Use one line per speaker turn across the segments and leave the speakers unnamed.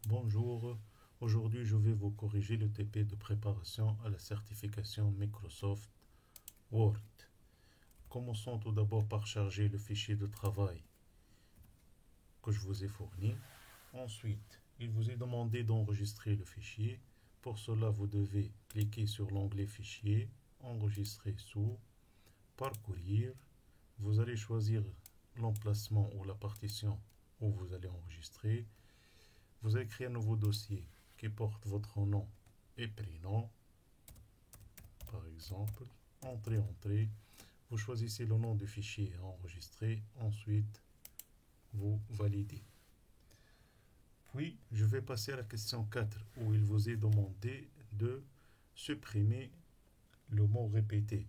Bonjour, aujourd'hui je vais vous corriger le TP de préparation à la certification Microsoft Word. Commençons tout d'abord par charger le fichier de travail que je vous ai fourni. Ensuite, il vous est demandé d'enregistrer le fichier. Pour cela, vous devez cliquer sur l'onglet Fichier, Enregistrer sous, Parcourir. Vous allez choisir l'emplacement ou la partition où vous allez enregistrer. Vous allez créer un nouveau dossier qui porte votre nom et prénom. Par exemple, entrée. Vous choisissez le nom du fichier à enregistrer. Ensuite, vous validez. Puis, je vais passer à la question 4 où il vous est demandé de supprimer le mot répété.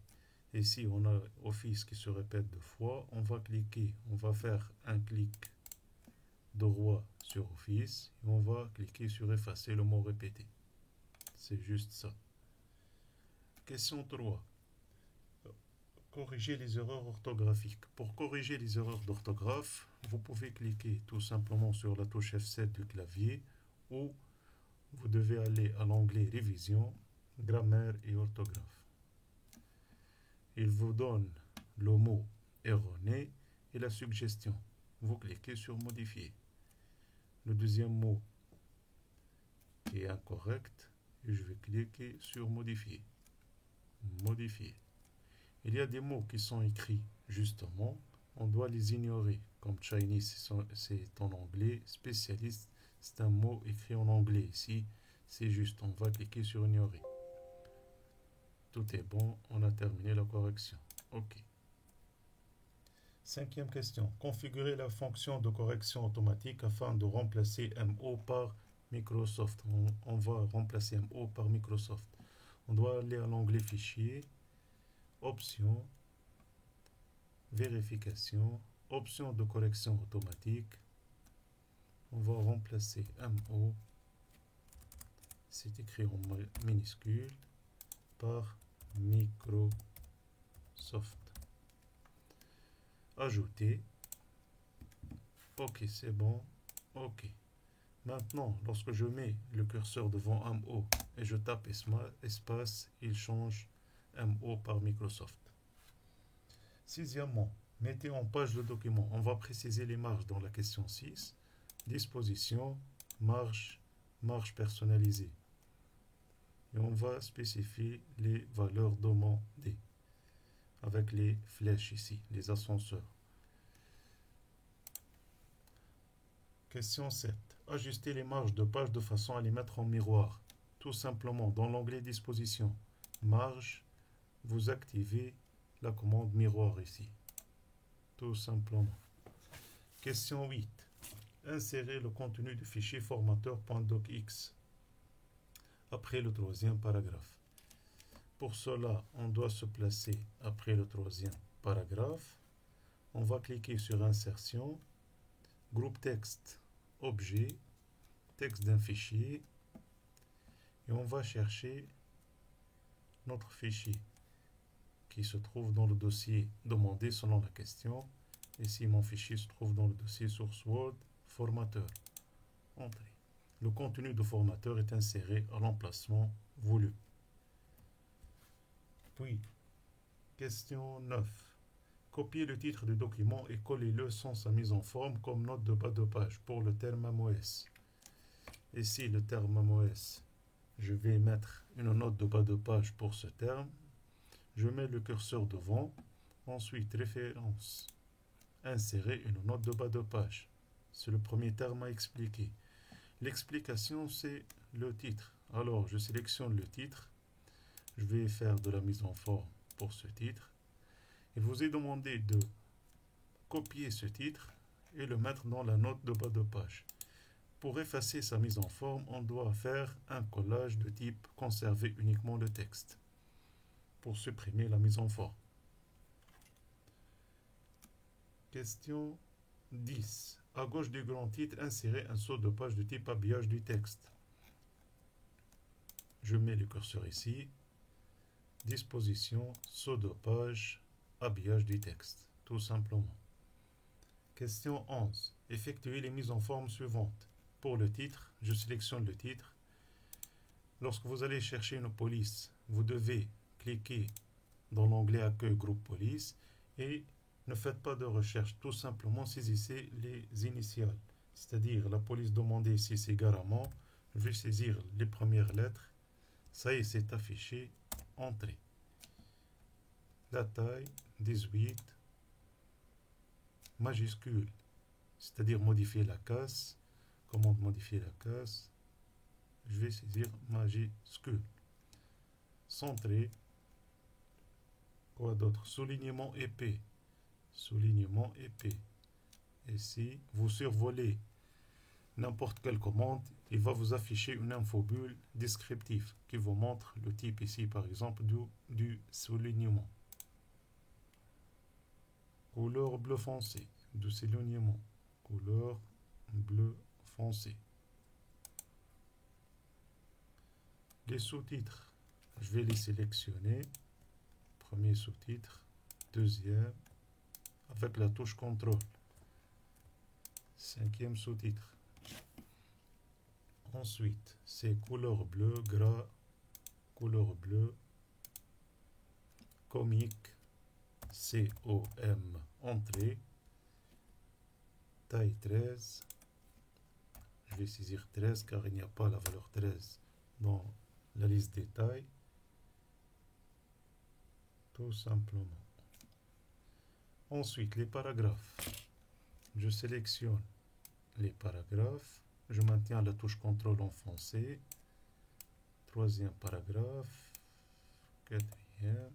Ici, on a Office qui se répète deux fois. On va faire un clic droit sur Office et on va cliquer sur effacer le mot répété. C'est juste ça. Question 3. Corriger les erreurs orthographiques. Pour corriger les erreurs d'orthographe, vous pouvez cliquer tout simplement sur la touche F7 du clavier ou vous devez aller à l'onglet Révision, Grammaire et orthographe. Il vous donne le mot erroné et la suggestion. Vous cliquez sur Modifier. Le deuxième mot est incorrect et je vais cliquer sur Modifier. Modifier. Il y a des mots qui sont écrits justement, on doit les ignorer. Comme Chinese, c'est en anglais, spécialiste, c'est un mot écrit en anglais. Ici, c'est juste, on va cliquer sur Ignorer. Tout est bon, on a terminé la correction. OK. Cinquième question. Configurer la fonction de correction automatique afin de remplacer MO par Microsoft. On va remplacer MO par Microsoft. On doit aller à l'onglet Fichier, Options, Vérification, Options de correction automatique. On va remplacer MO, c'est écrit en minuscule, par Microsoft. Ajouter. OK, c'est bon. OK. Maintenant, lorsque je mets le curseur devant MO et je tape espace, il change MO par Microsoft. Sixièmement, mettez en page le document. On va préciser les marges dans la question 6. Disposition, marge personnalisée. Et on va spécifier les valeurs demandées avec les flèches ici, les ascenseurs. Question 7. Ajuster les marges de page de façon à les mettre en miroir. Tout simplement, dans l'onglet Disposition, Marge, vous activez la commande miroir ici. Tout simplement. Question 8. Insérer le contenu du fichier formateur.docx après le troisième paragraphe. Pour cela, on doit se placer après le troisième paragraphe. On va cliquer sur Insertion, Groupe texte, Objet, texte d'un fichier, et on va chercher notre fichier qui se trouve dans le dossier demandé selon la question. Ici, mon fichier se trouve dans le dossier Source Word, Formateur. Entrée. Le contenu de formateur est inséré à l'emplacement voulu. Puis, question 9. Copier le titre du document et coller-le sans sa mise en forme comme note de bas de page pour le terme MOS. Ici, le terme MOS, je vais mettre une note de bas de page pour ce terme. Je mets le curseur devant. Ensuite, référence. Insérer une note de bas de page. C'est le premier terme à expliquer. L'explication, c'est le titre. Alors, je sélectionne le titre. Je vais faire de la mise en forme pour ce titre. Il vous est demandé de copier ce titre et le mettre dans la note de bas de page. Pour effacer sa mise en forme, on doit faire un collage de type conserver uniquement le texte pour supprimer la mise en forme. Question 10. À gauche du grand titre, insérez un saut de page de type habillage du texte. Je mets le curseur ici. Disposition, saut de page, habillage du texte, tout simplement. Question 11. Effectuez les mises en forme suivantes. pour le titre, je sélectionne le titre. Lorsque vous allez chercher une police, vous devez cliquer dans l'onglet Accueil groupe police et ne faites pas de recherche, tout simplement saisissez les initiales. C'est-à-dire la police demandée ici c'est Garamond, je vais saisir les premières lettres, ça y est c'est affiché, entrée. La taille 18, majuscule, c'est-à-dire modifier la casse, commande modifier la casse, je vais saisir majuscule. Centré, quoi d'autre? Soulignement épais, soulignement épais. Et si vous survolez n'importe quelle commande, il va vous afficher une infobulle descriptive qui vous montre le type ici par exemple du soulignement. Couleur bleu foncé, du soulignement, couleur bleu foncé. Les sous-titres, je vais les sélectionner. Premier sous-titre, deuxième, avec la touche contrôle. Cinquième sous-titre. Ensuite, c'est couleur bleue, gras, couleur bleue, comique, COM, entrée, taille 13. Je vais saisir 13 car il n'y a pas la valeur 13 dans la liste des tailles. Tout simplement. Ensuite, les paragraphes. Je sélectionne les paragraphes. Je maintiens la touche contrôle enfoncée. Troisième paragraphe. Quatrième.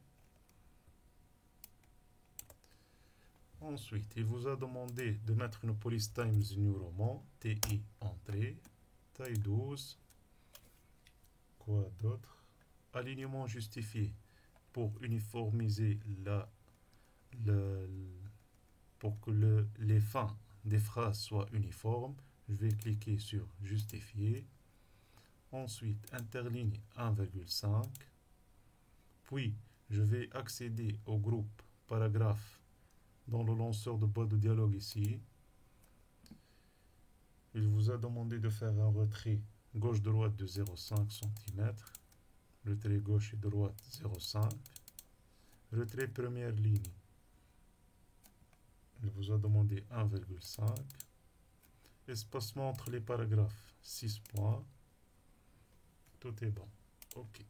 Ensuite, il vous a demandé de mettre une police Times New Roman, TI entrée, taille 12. Quoi d'autre? Alignement justifié pour uniformiser pour que les fins des phrases soient uniformes. Je vais cliquer sur justifier. Ensuite, interligne 1,5. Puis, je vais accéder au groupe paragraphe dans le lanceur de boîte de dialogue ici. Il vous a demandé de faire un retrait gauche-droite de 0,5 cm. Retrait gauche et droite 0,5. Retrait première ligne. Il vous a demandé 1,5. Espacement entre les paragraphes 6 points. Tout est bon. OK.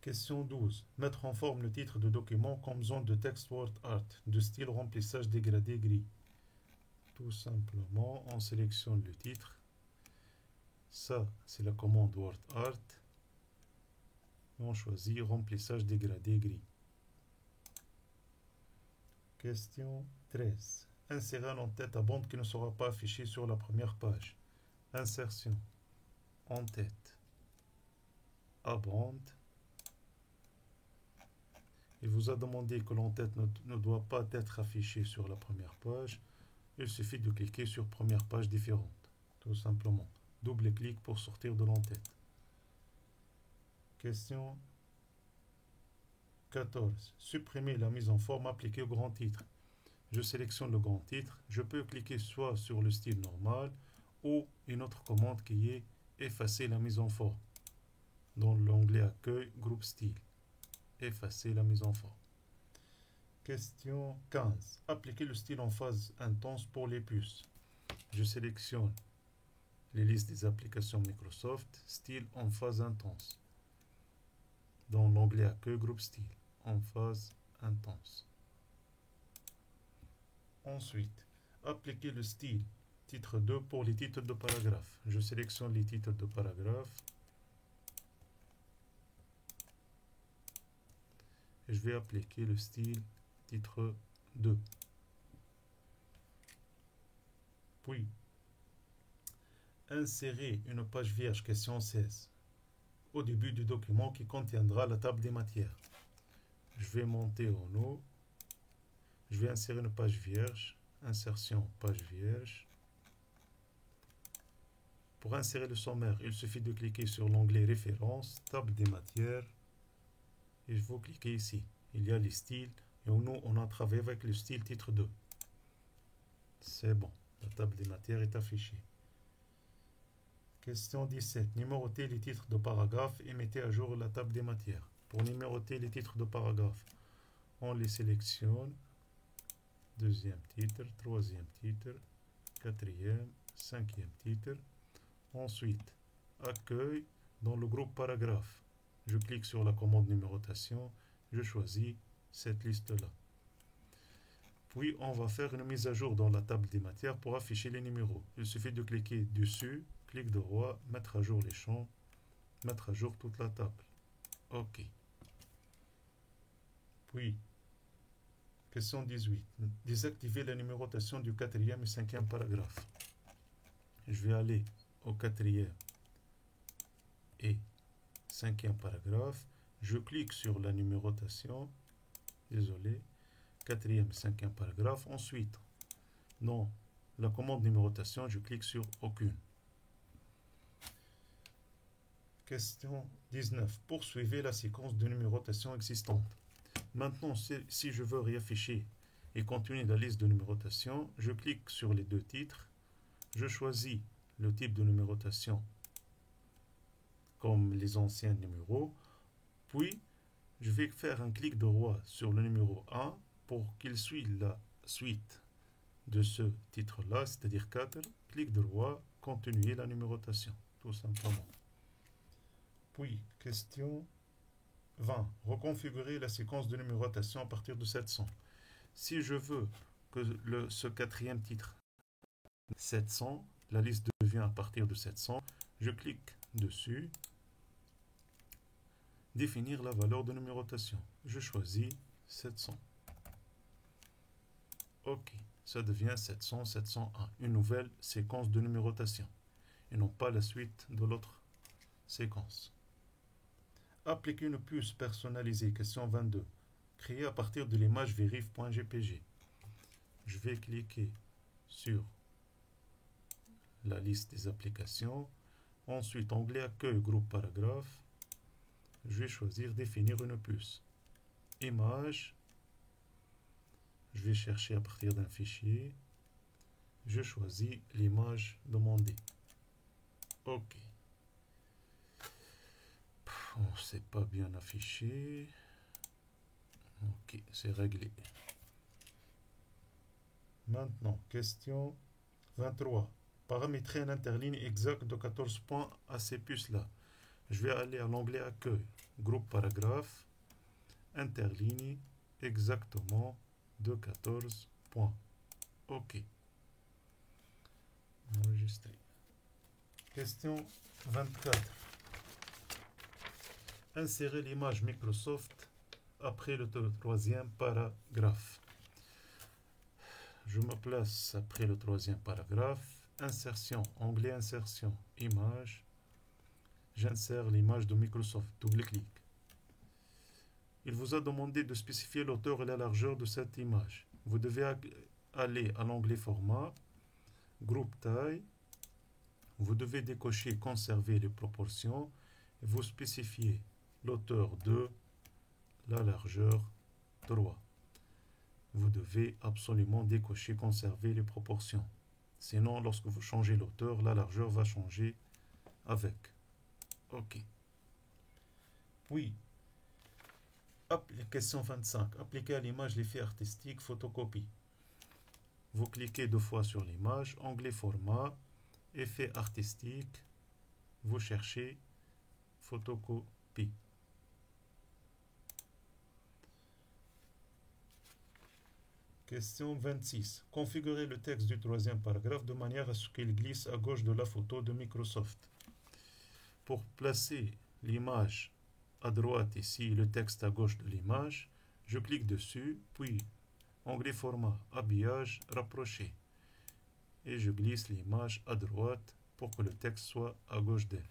Question 12. Mettre en forme le titre de document comme zone de texte Word Art de style remplissage dégradé gris. Tout simplement, on sélectionne le titre. Ça, c'est la commande Word Art. Et on choisit remplissage dégradé gris. Question 13. Insérer un en-tête à bande qui ne sera pas affiché sur la première page. Insertion. En-tête. À bande. Il vous a demandé que l'en-tête ne doit pas être affiché sur la première page. Il suffit de cliquer sur première page différente. Tout simplement. Double-clic pour sortir de l'en-tête. Question 14. Supprimer la mise en forme appliquée au grand titre. Je sélectionne le grand titre. Je peux cliquer soit sur le style normal ou une autre commande qui est effacer la mise en forme. Dans l'onglet accueil, groupe style. Effacer la mise en forme. Question 15. Appliquer le style en phase intense pour les puces. Je sélectionne les listes des applications Microsoft, style en phase intense. Dans l'onglet accueil, groupe style, en phase intense. Ensuite, appliquer le style titre 2 pour les titres de paragraphe. Je sélectionne les titres de paragraphe. Et je vais appliquer le style titre 2. Puis, insérer une page vierge, question 16, au début du document qui contiendra la table des matières. Je vais monter en haut. Je vais insérer une page vierge. Insertion, page vierge. Pour insérer le sommaire, il suffit de cliquer sur l'onglet référence, table des matières. Et vous cliquez ici. Il y a les styles. Et nous, on a travaillé avec le style titre 2. C'est bon. La table des matières est affichée. Question 17. Numérotez les titres de paragraphe et mettez à jour la table des matières. Pour numéroter les titres de paragraphe, on les sélectionne. Deuxième titre, troisième titre, quatrième, cinquième titre. Ensuite, accueil dans le groupe paragraphe. Je clique sur la commande numérotation. Je choisis cette liste-là. Puis, on va faire une mise à jour dans la table des matières pour afficher les numéros. Il suffit de cliquer dessus, clic droit, mettre à jour les champs, mettre à jour toute la table. OK. Puis, question 18. Désactiver la numérotation du quatrième et cinquième paragraphe. Je vais aller au quatrième et cinquième paragraphe. Je clique sur la numérotation. Désolé. Quatrième et cinquième paragraphe. Ensuite, dans la commande numérotation, je clique sur aucune. Question 19. Poursuivez la séquence de numérotation existante. Maintenant, si je veux réafficher et continuer la liste de numérotation, je clique sur les deux titres. Je choisis le type de numérotation comme les anciens numéros. Puis, je vais faire un clic droit sur le numéro 1 pour qu'il suive la suite de ce titre-là, c'est-à-dire 4. Clic droit, continuer la numérotation, tout simplement. Puis, question 20. Reconfigurer la séquence de numérotation à partir de 700. Si je veux que ce quatrième titre 700, la liste devient à partir de 700, je clique dessus, définir la valeur de numérotation. Je choisis 700. OK, ça devient 700, 701, une nouvelle séquence de numérotation, et non pas la suite de l'autre séquence. Appliquer une puce personnalisée, question 22. Créée à partir de l'image verif.jpg. Je vais cliquer sur la liste des applications. Ensuite, onglet Accueil, groupe paragraphe. Je vais choisir Définir une puce. Image. Je vais chercher à partir d'un fichier. Je choisis l'image demandée. OK. Oh, c'est pas bien affiché. OK, c'est réglé. Maintenant, question 23. Paramétrer un interligne exact de 14 points à ces puces-là. Je vais aller à l'onglet Accueil, groupe paragraphe, interligne exactement de 14 points. OK. Enregistrer. Question 24. Insérer l'image Microsoft après le troisième paragraphe. Je me place après le troisième paragraphe. Insertion, onglet Insertion, image. J'insère l'image de Microsoft, double-clic. Il vous a demandé de spécifier l'auteur et la largeur de cette image. Vous devez aller à l'onglet Format, Groupe Taille. Vous devez décocher Conserver les proportions et vous spécifiez l'auteur 2, la largeur 3. Vous devez absolument décocher Conserver les proportions. Sinon, lorsque vous changez l'auteur, la largeur va changer avec. OK. Puis, question 25. Appliquer à l'image l'effet artistique photocopie. Vous cliquez deux fois sur l'image, onglet Format, Effet artistique. Vous cherchez photocopie. Question 26. Configurer le texte du troisième paragraphe de manière à ce qu'il glisse à gauche de la photo de Microsoft. Pour placer l'image à droite ici et le texte à gauche de l'image, je clique dessus, puis onglet Format, Habillage, Rapprocher. Et je glisse l'image à droite pour que le texte soit à gauche d'elle.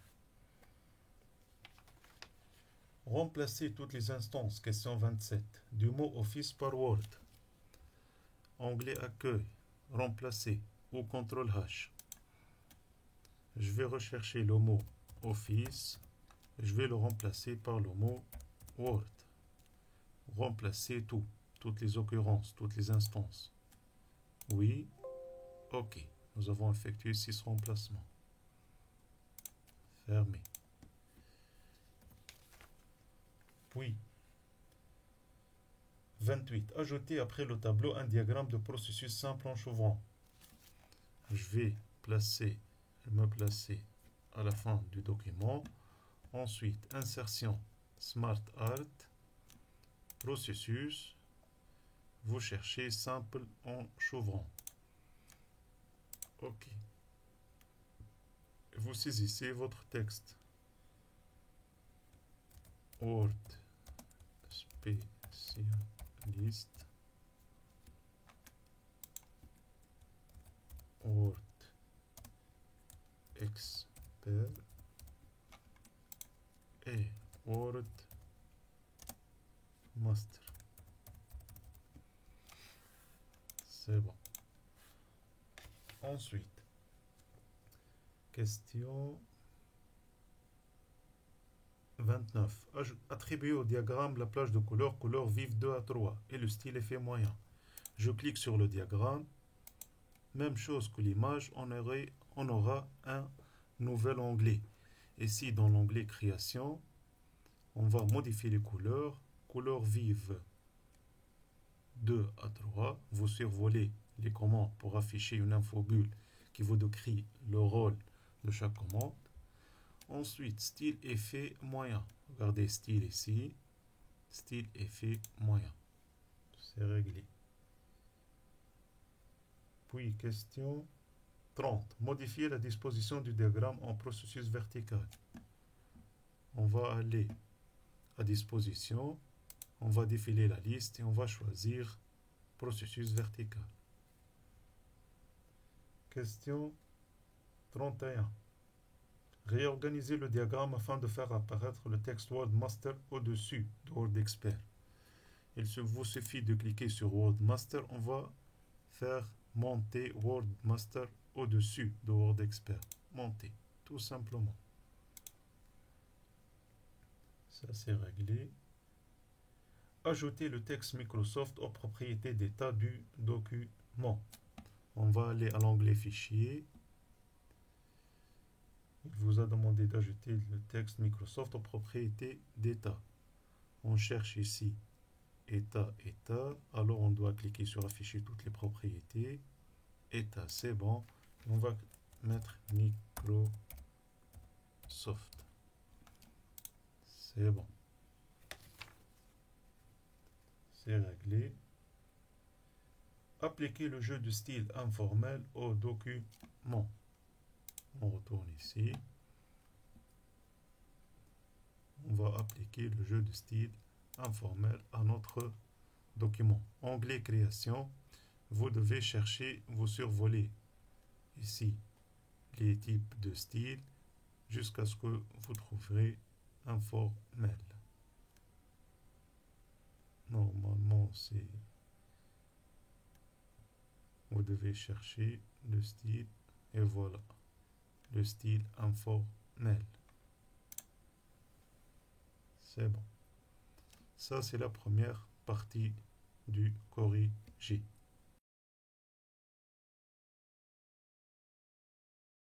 Remplacer toutes les instances, question 27, du mot Office par Word. Onglet Accueil, Remplacer ou CTRL-H. Je vais rechercher le mot Office. Je vais le remplacer par le mot Word. Remplacer toutes les occurrences, toutes les instances. Oui, OK. Nous avons effectué 6 remplacements. Fermé. Puis, 28. Ajouter après le tableau un diagramme de processus simple en chevrons. Je vais me placer à la fin du document. Ensuite, insertion Smart Art, processus. Vous cherchez simple en chevron. OK. Vous saisissez votre texte. Word spécialiste. Word expert et Word master. C'est bon. Ensuite, question 29. Attribuer au diagramme la plage de couleur vive 2 à 3 et le style effet moyen. Je clique sur le diagramme. Même chose que l'image, on aura un nouvel onglet. Ici, dans l'onglet création, on va modifier les couleurs. Couleur vive 2 à 3. Vous survolez les commandes pour afficher une infobulle qui vous décrit le rôle de chaque commande. Ensuite, style effet moyen. Regardez style ici. Style effet moyen. C'est réglé. Puis, question 30. Modifier la disposition du diagramme en processus vertical. On va aller à disposition. On va défiler la liste et on va choisir processus vertical. Question 31. Réorganiser le diagramme afin de faire apparaître le texte Word Master au-dessus de Word Expert. Il vous suffit de cliquer sur Word Master. On va faire monter Word Master au-dessus de Word Expert. Monter, tout simplement. Ça, c'est réglé. Ajouter le texte Microsoft aux propriétés d'état du document. On va aller à l'onglet Fichier. Il vous a demandé d'ajouter le texte Microsoft aux propriétés d'état. On cherche ici état. Alors on doit cliquer sur afficher toutes les propriétés. État, c'est bon. On va mettre Microsoft. C'est bon. C'est réglé. Appliquer le jeu de style informel au document. On retourne ici. On va appliquer le jeu de style informel à notre document. Onglet création. Vous devez chercher, vous survoler ici les types de style jusqu'à ce que vous trouverez informel. Normalement, c'est... Vous devez chercher le style et voilà. Le style informel. C'est bon. Ça, c'est la première partie du corrigé.